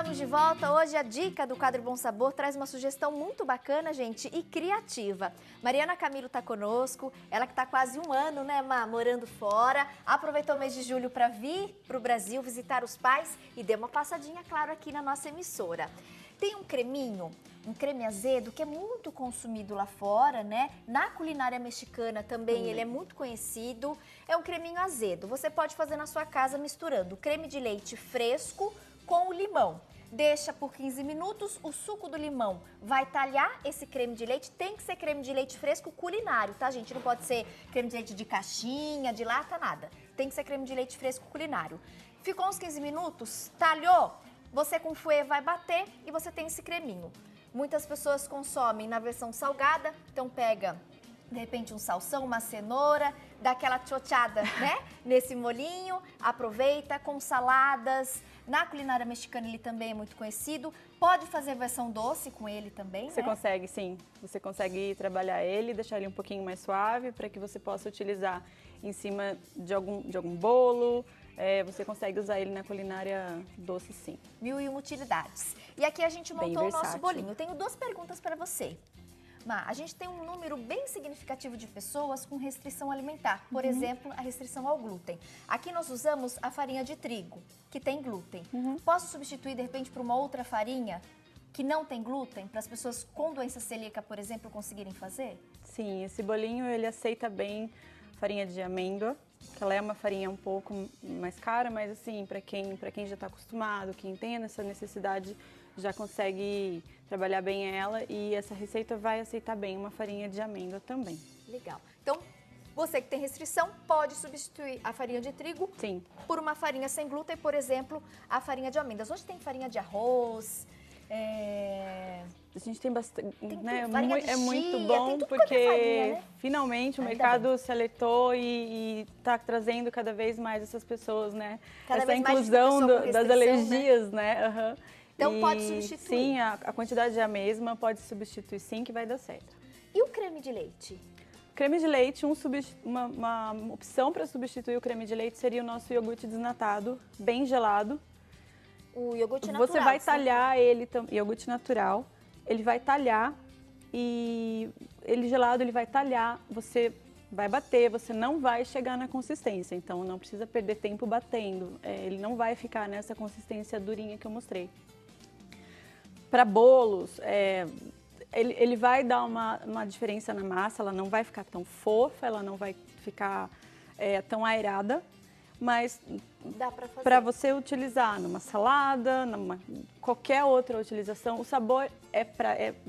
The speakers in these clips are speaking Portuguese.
Estamos de volta. Hoje a dica do quadro Bom Sabor traz uma sugestão muito bacana, gente, e criativa. Mariana Camilo está conosco, ela que está quase um ano, né, Má, morando fora. Aproveitou o mês de julho para vir para o Brasil visitar os pais e deu uma passadinha, claro, aqui na nossa emissora. Tem um creminho, um creme azedo que é muito consumido lá fora, né? Na culinária mexicana também ele é muito conhecido. É um creminho azedo. Você pode fazer na sua casa misturando creme de leite fresco com o limão. Deixa por 15 minutos, o suco do limão vai talhar esse creme de leite. Tem que ser creme de leite fresco culinário, tá, gente? Não pode ser creme de leite de caixinha, de lata, nada. Tem que ser creme de leite fresco culinário. Ficou uns 15 minutos, talhou, você com fouet vai bater e você tem esse creminho. Muitas pessoas consomem na versão salgada, então pega, de repente, um salsão, uma cenoura, dá aquela chochada, né? Nesse molinho, aproveita com saladas. Na culinária mexicana ele também é muito conhecido. Pode fazer versão doce com ele também, Você né? consegue, sim. Você consegue trabalhar ele, deixar ele um pouquinho mais suave para que você possa utilizar em cima de algum bolo. Você consegue usar ele na culinária doce, sim. 1001 utilidades. E aqui a gente montou o nosso bolinho. Eu tenho duas perguntas para você. Má, a gente tem um número bem significativo de pessoas com restrição alimentar. Por exemplo, a restrição ao glúten. Aqui nós usamos a farinha de trigo, que tem glúten. Posso substituir, de repente, por uma outra farinha que não tem glúten, para as pessoas com doença celíaca, por exemplo, conseguirem fazer? Sim, esse bolinho ele aceita bem farinha de amêndoa, que ela é uma farinha um pouco mais cara, mas assim, para quem já está acostumado, quem tem essa necessidade, já consegue trabalhar bem ela e essa receita vai aceitar bem uma farinha de amêndoa também. Legal. Então, você que tem restrição pode substituir a farinha de trigo Sim. por uma farinha sem glúten, por exemplo, a farinha de amêndoas. Hoje tem farinha de arroz, A gente tem bastante, né? farinha de É muito chia, bom tem tudo porque quanto é farinha, né? finalmente o Ainda mercado se alertou e está trazendo cada vez mais essas pessoas, né? Cada Essa vez mais inclusão pessoa com das restrição, alergias, né? Aham. Então pode substituir. Sim, a quantidade é a mesma, pode substituir sim que vai dar certo. E o creme de leite? Creme de leite, uma opção para substituir o creme de leite seria o nosso iogurte desnatado, bem gelado. O iogurte natural. Você vai sim. talhar ele, iogurte natural, ele vai talhar e ele gelado, ele vai talhar, você vai bater, você não vai chegar na consistência, então não precisa perder tempo batendo, ele não vai ficar nessa consistência durinha que eu mostrei. Para bolos, ele vai dar uma diferença na massa, ela não vai ficar tão fofa, ela não vai ficar tão aerada, mas Dá para fazer. para você utilizar numa salada, qualquer outra utilização, o sabor é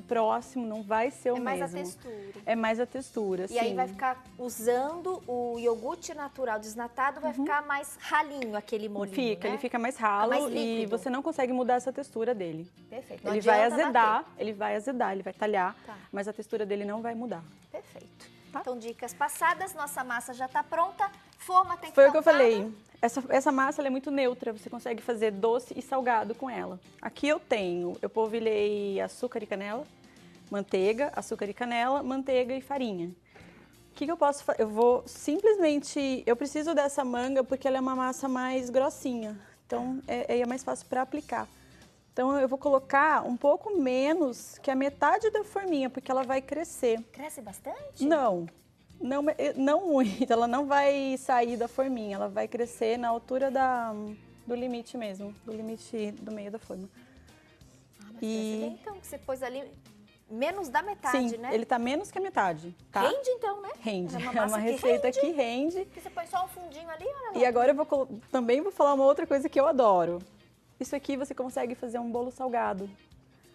próximo, não vai ser o mesmo. É mais a textura. É mais a textura, E sim. aí vai ficar usando o iogurte natural desnatado, vai ficar mais ralinho aquele molinho, Fica, né? ele fica mais ralo mais e líquido. você não consegue mudar essa textura dele. Perfeito. Não Ele vai adianta azedar, bater. ele vai talhar, Tá. mas a textura dele não vai mudar. Perfeito. Tá. Então, dicas passadas, nossa massa já está pronta, forma tem que Foi estar o que eu falei. Essa massa ela é muito neutra, você consegue fazer doce e salgado com ela. Aqui eu polvilhei açúcar e canela, manteiga, açúcar e canela, manteiga e farinha. O que eu posso fazer? Eu preciso dessa manga porque ela é uma massa mais grossinha, então é mais fácil para aplicar. Então eu vou colocar um pouco menos que a metade da forminha, porque ela vai crescer. Cresce bastante? Não muito, ela não vai sair da forminha, ela vai crescer na altura do limite mesmo, do limite do meio da forma. Ah, mas cresce bem, então, que você pôs ali menos da metade, Sim, né? ele tá menos que a metade, tá? Rende então, né? Rende, É uma é massa uma que receita rende. que rende. Que você põe só um fundinho ali, olha lá. E agora também vou falar uma outra coisa que eu adoro. Isso aqui você consegue fazer um bolo salgado.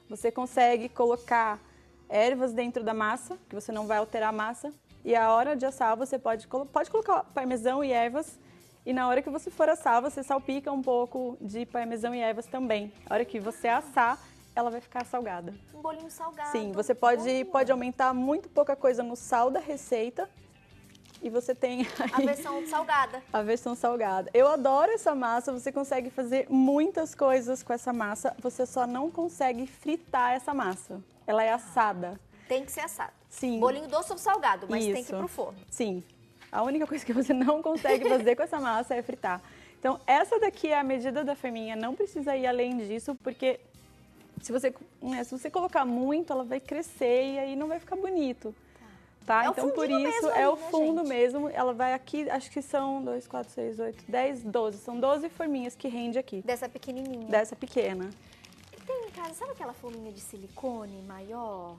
Você consegue colocar ervas dentro da massa, que você não vai alterar a massa. E a hora de assar, você pode colocar parmesão e ervas. E na hora que você for assar, você salpica um pouco de parmesão e ervas também. A hora que você assar, ela vai ficar salgada. Um bolinho salgado. Sim, você pode aumentar muito pouca coisa no sal da receita. E você tem aí A versão salgada. a versão salgada. Eu adoro essa massa, você consegue fazer muitas coisas com essa massa, você só não consegue fritar essa massa. Ela é assada. Tem que ser assado. Sim. Bolinho doce ou salgado, mas tem que ir Isso. pro forno. Sim. A única coisa que você não consegue fazer com essa massa é fritar. Então, essa daqui é a medida da forminha, não precisa ir além disso, porque se você colocar muito, ela vai crescer e aí não vai ficar bonito. Tá? É o Então, por fundinho isso, mesmo é ali, o né, fundo gente? mesmo. Ela vai aqui, acho que são 2, 4, 6, 8, 10, 12. São 12 forminhas que rende aqui, Dessa pequenininha. dessa pequena. E tem em casa, sabe aquela forminha de silicone maior?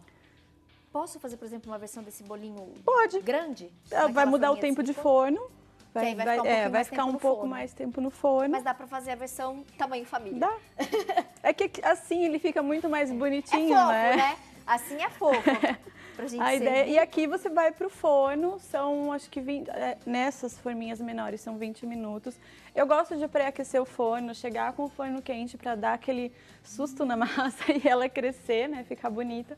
Posso fazer, por exemplo, uma versão desse bolinho Pode. grande? Ela vai Daquela mudar o forminha tempo de silicone? forno. Que aí vai ficar um pouquinho mais tempo no forno. mais tempo no forno. Mas dá pra fazer a versão tamanho família. Dá. É que assim ele fica muito mais É bonitinho, fofo, né? né? Assim é fofo. Pra gente A ideia, servir. e aqui você vai pro forno, são acho que 20, nessas forminhas menores são 20 minutos. Eu gosto de pré-aquecer o forno, chegar com o forno quente para dar aquele susto na massa e ela crescer, né, ficar bonita.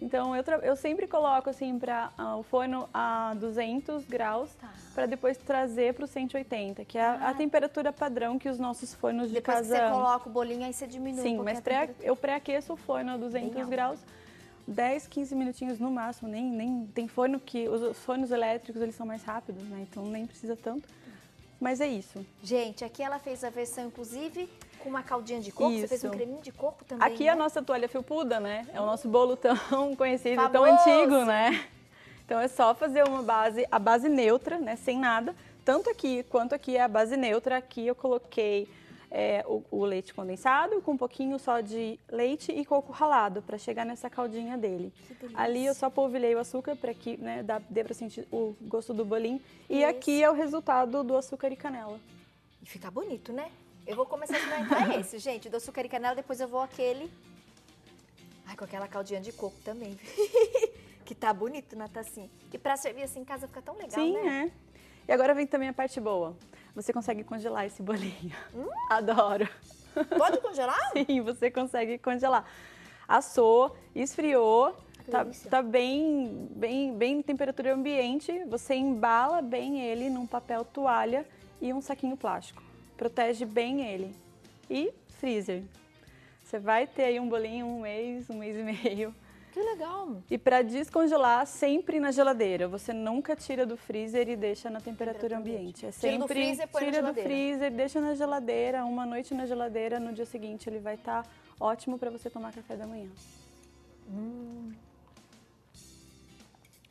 Então eu sempre coloco assim para o forno a 200 graus para depois trazer para o 180, que é a temperatura padrão que os nossos fornos de Depois casa. que você coloca o bolinho, aí você diminui Sim, um pouquinho mas a temperatura. eu pré-aqueço o forno a Bem 200 alto. graus. 10, 15 minutinhos no máximo, nem tem forno que os fornos elétricos eles são mais rápidos, né? Então nem precisa tanto. Mas é isso. Gente, aqui ela fez a versão, inclusive, com uma caldinha de coco. Você fez um Isso. creminho de coco também, Aqui né? a nossa toalha felpuda, né? É o nosso bolo tão conhecido, tão Famoso. antigo, né? Então é só fazer a base neutra, né? Sem nada. Tanto aqui quanto aqui é a base neutra. Aqui eu coloquei o leite condensado com um pouquinho só de leite e coco ralado para chegar nessa caldinha dele. Que delícia. Ali eu só polvilhei o açúcar para que, né, dê para sentir o gosto do bolinho. E Isso. aqui é o resultado do açúcar e canela. E fica bonito, né? Eu vou começar a experimentar esse, gente, do açúcar e canela, depois eu vou aquele... Ai, com aquela caldinha de coco também. Que tá bonito na tacinha. E pra servir assim em casa fica tão legal, Sim, né? é. E agora vem também a parte boa. Você consegue congelar esse bolinho. Adoro. Pode congelar? Sim, você consegue congelar. Assou, esfriou, Que delícia. tá bem em temperatura ambiente. Você embala bem ele num papel toalha e um saquinho plástico. Protege bem ele. E freezer. Você vai ter aí um bolinho um mês e meio. Que legal. E para descongelar, sempre na geladeira. Você nunca tira do freezer e deixa na temperatura ambiente. É Tira do sempre freezer, põe na tira do geladeira. freezer, deixa na geladeira, uma noite na geladeira, no dia seguinte ele vai estar ótimo para você tomar café da manhã.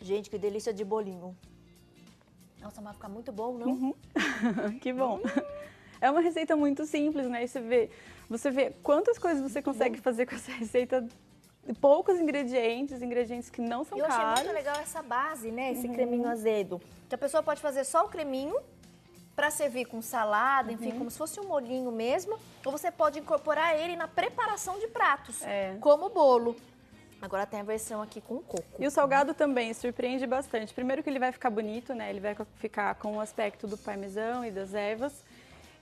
Gente, que delícia de bolinho. Nossa, mas fica muito bom, não? Uhum. Que bom. É uma receita muito simples, né? E você vê quantas coisas você consegue fazer com essa receita. Poucos ingredientes que não são E eu achei caros. muito legal essa base, né? Esse creminho azedo. Que a pessoa pode fazer só o creminho para servir com salada, enfim, como se fosse um molhinho mesmo. Ou você pode incorporar ele na preparação de pratos, como bolo. Agora tem a versão aqui com coco. E o salgado também surpreende bastante. Primeiro que ele vai ficar bonito, né? Ele vai ficar com o aspecto do parmesão e das ervas.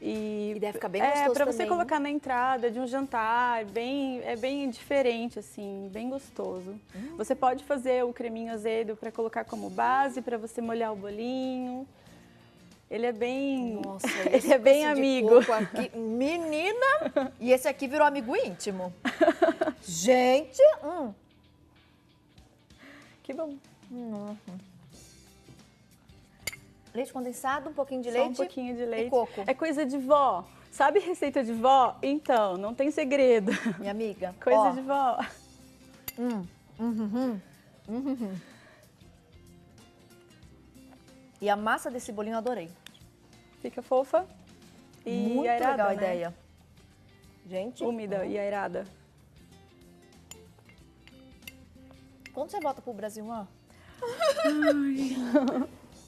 E deve ficar bem gostoso para você também, colocar na entrada de um jantar, é bem diferente, assim, bem gostoso. Você pode fazer o creminho azedo para colocar como base, para você molhar o bolinho. Ele é bem, Nossa, ele é bem esse de amigo. coco aqui, menina! E esse aqui virou amigo íntimo. Gente! Que bom. Leite condensado, um pouquinho de Só leite. um pouquinho de leite. E coco. É coisa de vó. Sabe receita de vó? Então, não tem segredo. Minha amiga. Coisa ó. de vó. E a massa desse bolinho eu adorei. Fica fofa e Muito aerada, legal a né? ideia. Gente, Úmida e aerada. quando você volta pro Brasil, ó?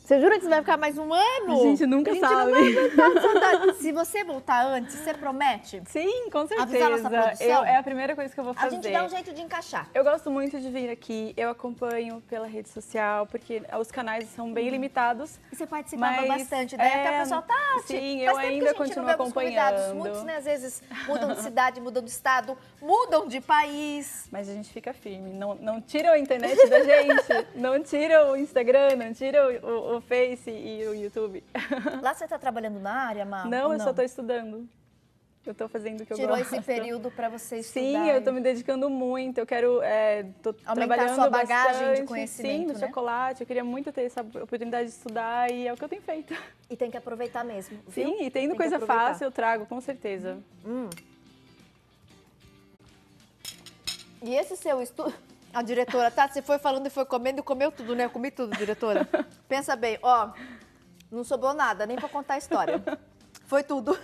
Você jura que você vai ficar mais um ano? A gente nunca A gente não sabe. vai aguentar saudade. Se você voltar antes, você promete? Sim, com certeza. Avisar nossa produção? É a primeira coisa que eu vou A fazer. gente dá um jeito de encaixar. Eu gosto muito de vir aqui, eu acompanho pela rede social, porque os canais são bem limitados. E você participava Mas, bastante, né? Até o pessoal tá... sim, faz eu tempo que ainda a gente continuo não vê alguns convidados. acompanhando. Muitos, né, às vezes, mudam de cidade, mudam de estado, mudam de país. Mas a gente fica firme, não tira a internet da gente, não tira o Instagram, não tira o Face e o YouTube. Lá você tá trabalhando na área, Má? Não, ou eu só estou estudando. Eu tô fazendo o que eu Tirou gosto. esse período para você estudar. Sim, eu tô me dedicando muito. Eu quero... tô trabalhando sua bagagem bastante, de conhecimento, sim, no né? chocolate. Eu queria muito ter essa oportunidade de estudar e é o que eu tenho feito. E tem que aproveitar mesmo, viu? Sim, e tendo Tem coisa que aproveitar. fácil, eu trago, com certeza. E esse seu estudo... A diretora, tá? Você foi falando e foi comendo e comeu tudo, né? Eu comi tudo, diretora. Pensa bem, ó, não sobrou nada, nem pra contar a história. Foi tudo.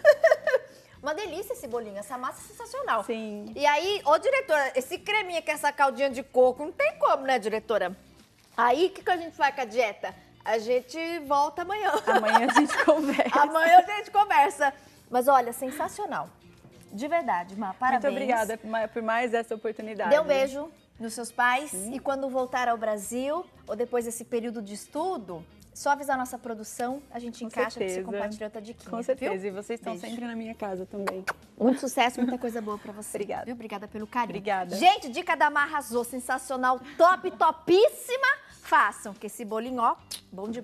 Uma delícia esse bolinho, essa massa é sensacional. Sim. E aí, ô diretora, esse creminha com essa caldinha de coco, não tem como, né, diretora? Aí, o que a gente faz com a dieta? A gente volta amanhã. Amanhã a gente conversa. Amanhã a gente conversa. Mas olha, sensacional. De verdade, Má, parabéns. Muito obrigada por mais essa oportunidade. Dê um beijo nos seus pais. Sim. E quando voltar ao Brasil, ou depois desse período de estudo, só avisar a nossa produção, a gente encaixa pra você compartilhar outra diquinha. Com certeza, viu? E vocês estão sempre na minha casa também. Muito sucesso, muita coisa boa pra você. Obrigada. Viu? Obrigada pelo carinho. Obrigada. Gente, dica da Má arrasou, sensacional, top, topíssima. Façam, que esse bolinho, ó, bom demais.